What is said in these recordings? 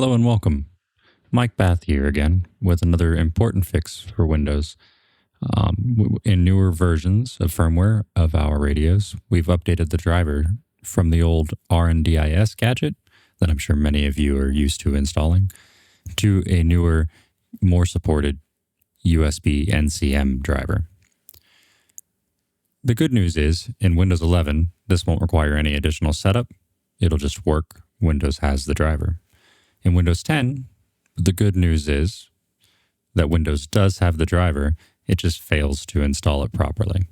Hello and welcome. Mike Bath here again with another important fix for Windows. In newer versions of firmware of our radios, we've updated the driver from the old RNDIS gadget that I'm sure many of you are used to installing to a newer, more supported USB NCM driver. The good news is, in Windows 11, this won't require any additional setup. It'll just work. Windows has the driver. In Windows 10, the good news is that Windows does have the driver, it just fails to install it properly.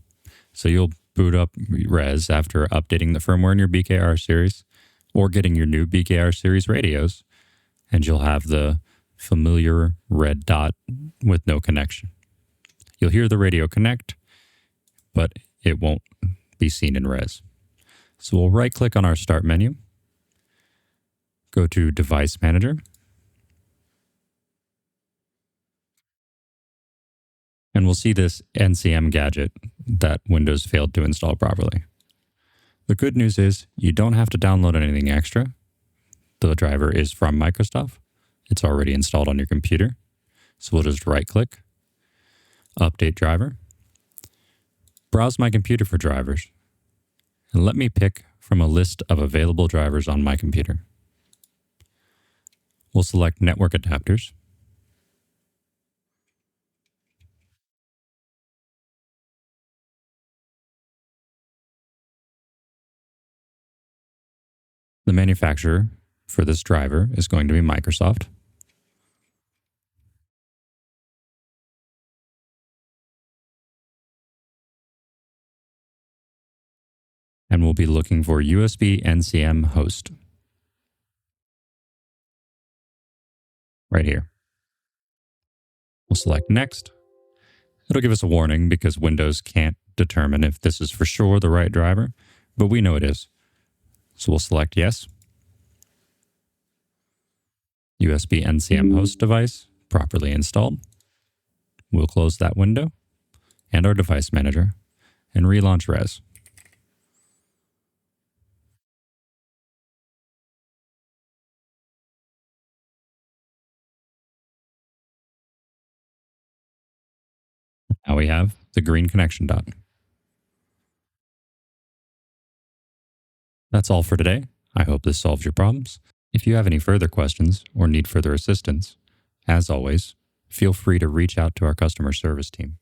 So you'll boot up Res after updating the firmware in your BKR series or getting your new BKR series radios, and you'll have the familiar red dot with no connection. You'll hear the radio connect, but it won't be seen in Res. So we'll right-click on our Start menu, go to Device Manager, and we'll see this NCM gadget that Windows failed to install properly. The good news is you don't have to download anything extra. The driver is from Microsoft. It's already installed on your computer. So we'll just right-click, Update Driver, browse my computer for drivers, and let me pick from a list of available drivers on my computer. We'll select Network Adapters. The manufacturer for this driver is going to be Microsoft. And we'll be looking for USB NCM host. Right here. We'll select Next. It'll give us a warning because Windows can't determine if this is for sure the right driver, but we know it is. So we'll select Yes. USB NCM host device properly installed. We'll close that window and our device manager and relaunch Res. Now we have the green connection dot. That's all for today. I hope this solves your problems. If you have any further questions or need further assistance, as always, feel free to reach out to our customer service team.